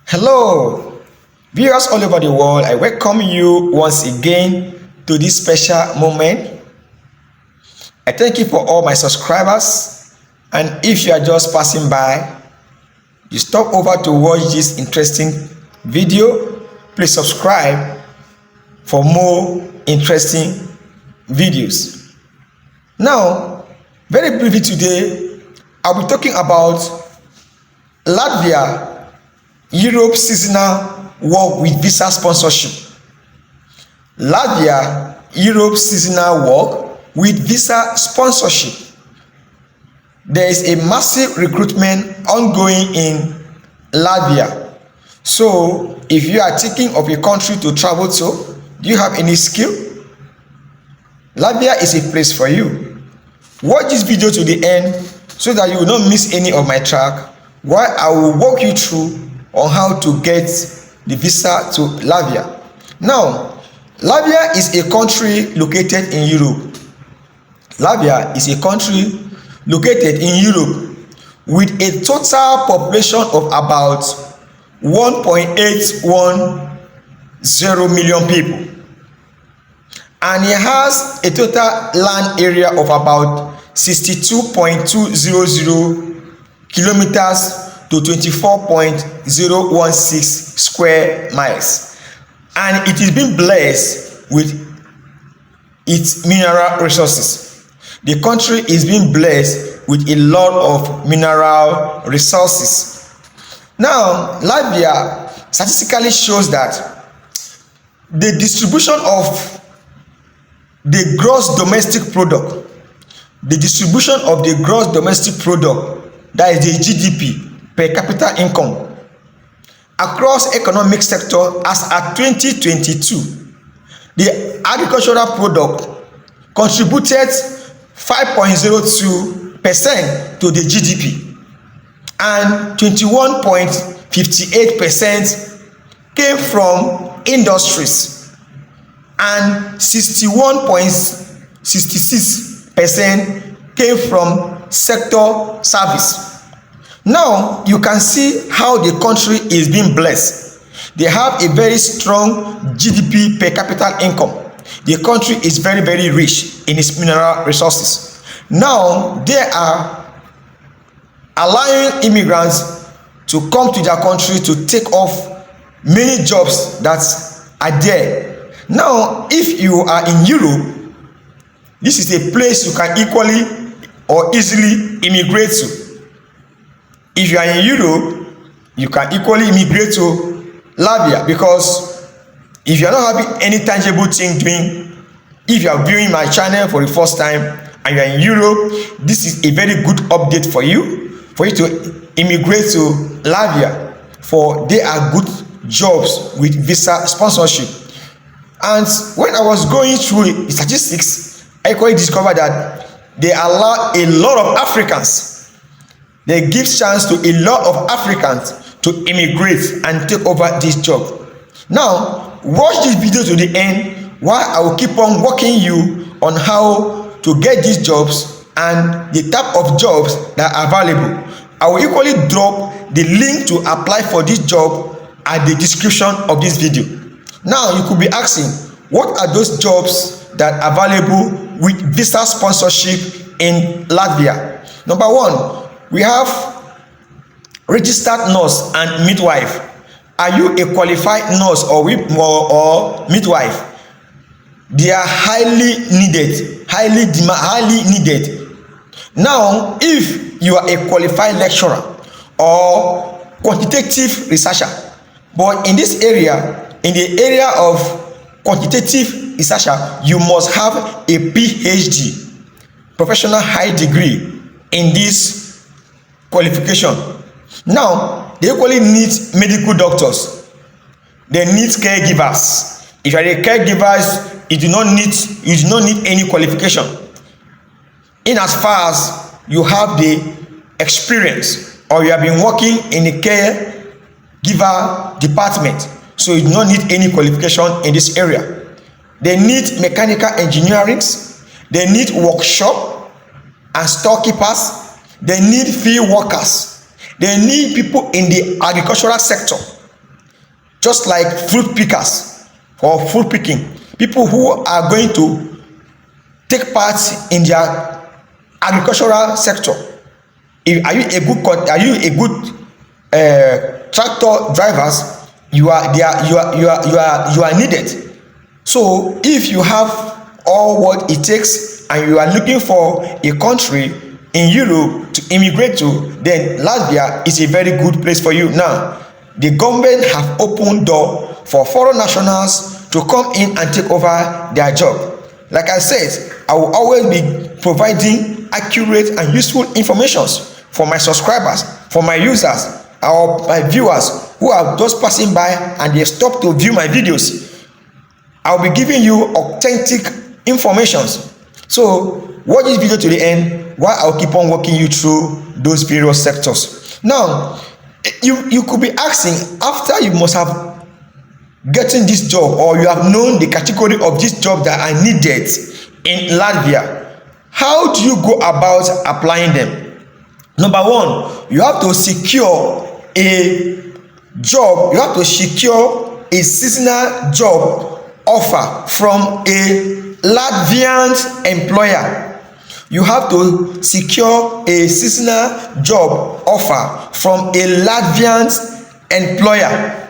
Hello, viewers all over the world. I welcome you once again to this special moment. I thank you for all my subscribers, and if you are just passing by, you stop over to watch this interesting video, please subscribe for more interesting videos. Now, very briefly today, I'll be talking about Latvia Europe seasonal work with visa sponsorship. Latvia Europe seasonal work with visa sponsorship. There is a massive recruitment ongoing in Latvia. So if you are thinking of a country to travel to, do you have any skill? Latvia is a place for you. Watch this video to the end so that you will not miss any of my track, while I will walk you through on how to get the visa to Latvia. Now, Latvia is a country located in Europe. Latvia is a country located in Europe with a total population of about 1.810 million people, and it has a total land area of about 62.200 kilometers to 24.016 square miles, and it is being blessed with its mineral resources. The country is being blessed with a lot of mineral resources. Now, Latvia statistically shows that the distribution of the gross domestic product, that is the GDP, per capita income across economic sector as at 2022, the agricultural product contributed 5.02% to the GDP, and 21.58% came from industries, and 61.66% came from sector service. Now you can see how the country is being blessed. They have a very strong GDP per capita income. The country is very, very rich in its mineral resources. Now they are allowing immigrants to come to their country to take off many jobs that are there. Now, if you are in Europe, this is a place you can equally or easily immigrate to. If you are in Europe, you can equally immigrate to Latvia, because if you are not having any tangible thing doing, if you are viewing my channel for the first time and you are in Europe, this is a very good update for you to immigrate to Latvia, for there are good jobs with visa sponsorship. And when I was going through the statistics, I quickly discovered that they allow a lot of Africans. They give chance to a lot of Africans to immigrate and take over this job. Now, watch this video to the end, while I will keep on walking you on how to get these jobs and the type of jobs that are available. I will equally drop the link to apply for this job at the description of this video. Now, you could be asking, what are those jobs that are available with visa sponsorship in Latvia? Number one, we have registered nurse and midwife. Are you a qualified nurse or midwife? They are highly needed. Now, if you are a qualified lecturer or quantitative researcher, but in this area, in the area of quantitative researcher, you must have a PhD, professional high degree, in this qualification. Now, they equally need medical doctors. They need caregivers. If you are a caregiver, you do not need any qualification, in as far as you have the experience or you have been working in a caregiver department. So you do not need any qualification in this area. They need mechanical engineering. They need workshop and storekeepers. They need field workers. They need people in the agricultural sector. just like fruit pickers or fruit picking, people who are going to take part in their agricultural sector. Are you a good tractor drivers? You are needed. So if you have all what it takes and you are looking for a country in Europe to immigrate to, then Latvia is a very good place for you. Now the government have opened door for foreign nationals to come in and take over their job. Like I said, I will always be providing accurate and useful information for my subscribers, for my users, or my viewers who are just passing by and they stop to view my videos. I'll be giving you authentic information. So watch this video to the end while I'll keep on walking you through those various sectors. Now, you could be asking, after you must have getting this job, or you have known the category of this job that I needed in Latvia, how do you go about applying them? Number one, you have to secure a job. You have to secure a seasonal job offer from a Latvian employer. You have to secure a seasonal job offer from a Latvian employer.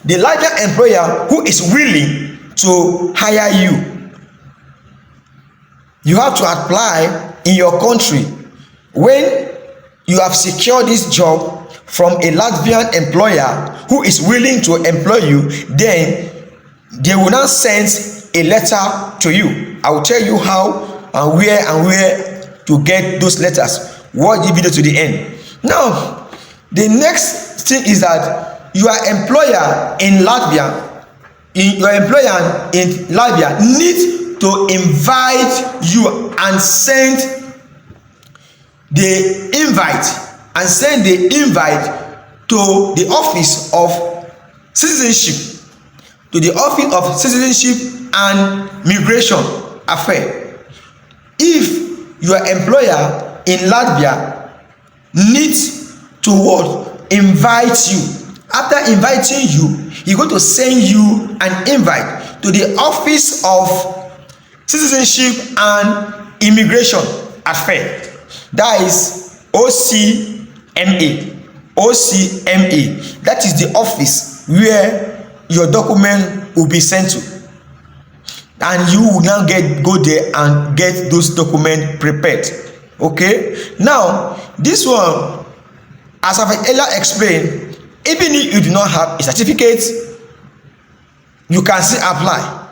The Latvian employer who is willing to hire you. You have to apply in your country. When you have secured this job from a Latvian employer who is willing to employ you, then they will now send a letter to you. I will tell you how and where to get those letters. Watch the video to the end. Now, the next thing is that your employer in Latvia, need to invite you and send the invite to the office of citizenship, and migration affairs. If your employer in Latvia needs to invite you, after inviting you, he's going to send you an invite to the office of citizenship and immigration affairs. That is OCMA. That is the office where your document will be sent to, and you will now go there and get those documents prepared. Okay, now this one, as I've earlier explained, even if you do not have a certificate, you can still apply.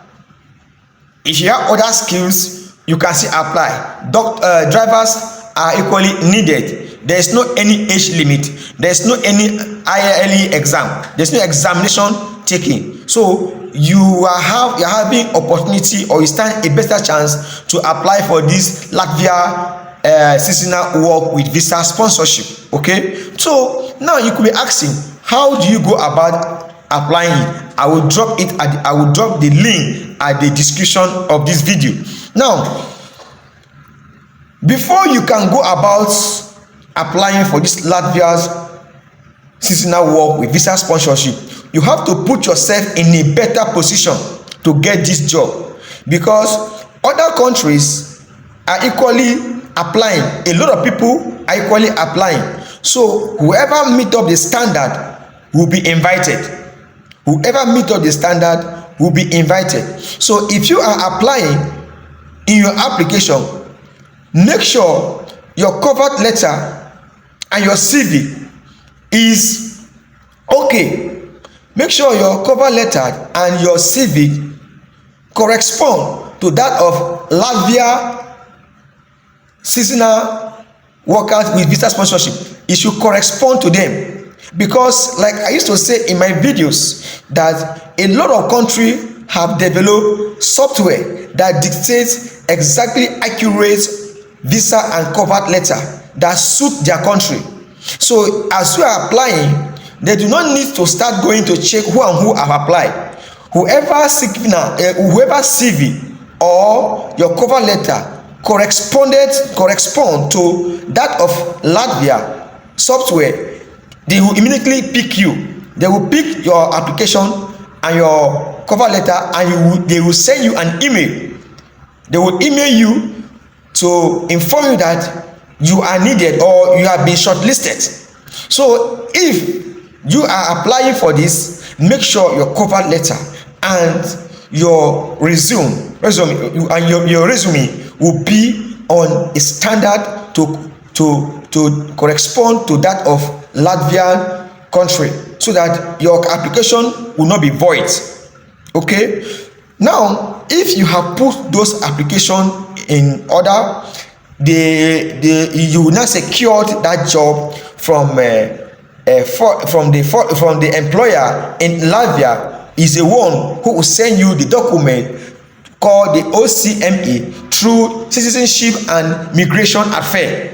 If you have other skills, you can still apply. Drivers are equally needed. There is no any age limit. There is no any ILE exam. There is no examination taking. So you are having opportunity, or you stand a better chance to apply for this Latvia seasonal work with visa sponsorship. Okay, so now you could be asking, how do you go about applying it? I will drop the link at the description of this video. Now, before you can go about applying for this Latvia's seasonal work with visa sponsorship, you have to put yourself in a better position to get this job, because other countries are equally applying. A lot of people are equally applying. So whoever meet up the standard will be invited. Whoever meet up the standard will be invited. So if you are applying, in your application, make sure your cover letter and your CV is okay. Make sure your cover letter and your CV correspond to that of Latvia seasonal workers with visa sponsorship. It should correspond to them. Because like I used to say in my videos, that a lot of countries have developed software that dictates exactly accurate visa and cover letter that suit their country. So as you are applying, they do not need to start going to check who and who have applied. Whoever CV or your cover letter correspond to that of Latvia software, they will immediately pick you They will pick your application and your cover letter, and they will send you an email. They will email you to inform you that you are needed or you have been shortlisted. So if you are applying for this, make sure your cover letter and your resume will be on a standard to correspond to that of Latvian country, so that your application will not be void. Okay, now if you have put those applications in order, you will not secured that job from the employer in Latvia. Is the one who will send you the document called the OCMA through Citizenship and Migration Affairs.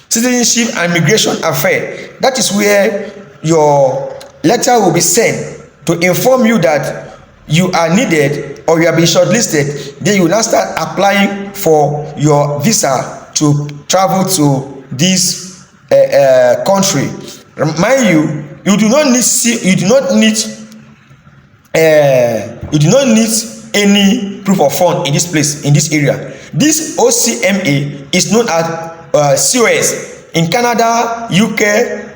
Citizenship and Migration Affairs. That is where your letter will be sent to inform you that you are needed or you have been shortlisted. Then you will now start applying for your visa to travel to this country. Mind you, you do not need any proof of fund in this place, in this area. This OCMA is known as COS. In Canada, UK,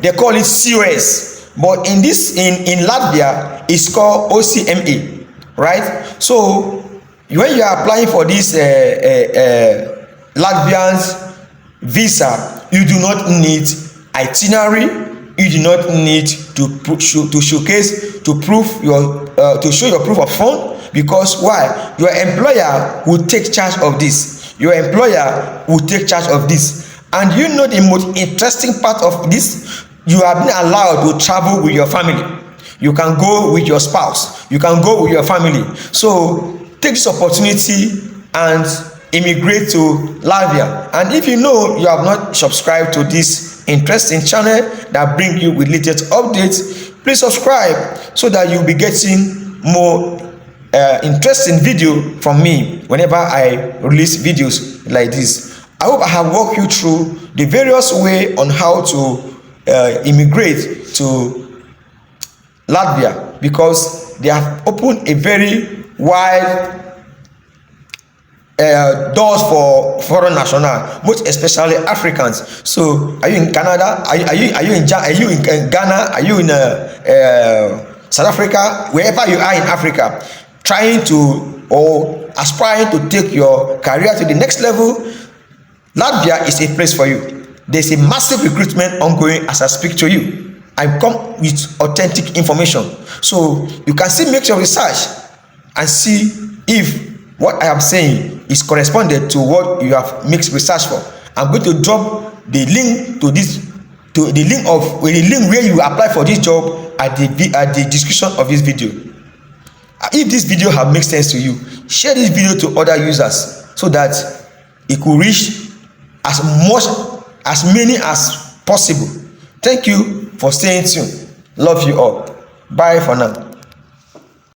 they call it COS, but in Latvia, it's called OCMA, right? So when you are applying for this Latvian visa, you do not need itinerary. You do not need to show your proof of fund, because why? Your employer will take charge of this. And you know the most interesting part of this, you have been allowed to travel with your family. You can go with your spouse, you can go with your family. So take this opportunity and immigrate to Latvia. And if you know you have not subscribed to this interesting channel that bring you with latest updates, please subscribe so that you'll be getting more interesting video from me whenever I release videos like this. I hope I have walked you through the various way on how to immigrate to Latvia, because they have opened a very wide doors for foreign nationals, most especially Africans. So are you in Canada? Are you in Ghana? Are you in South Africa? Wherever you are in Africa, trying to or aspiring to take your career to the next level, Latvia is a place for you. There's a massive recruitment ongoing as I speak to you. I come with authentic information, so you can still make your research and see if what I am saying is corresponded to what you have made research for. I'm going to drop the link to the link where you apply for this job at the description of this video. If this video have made sense to you, share this video to other users so that it could reach as many as possible. Thank you for staying tuned. Love you all. Bye for now.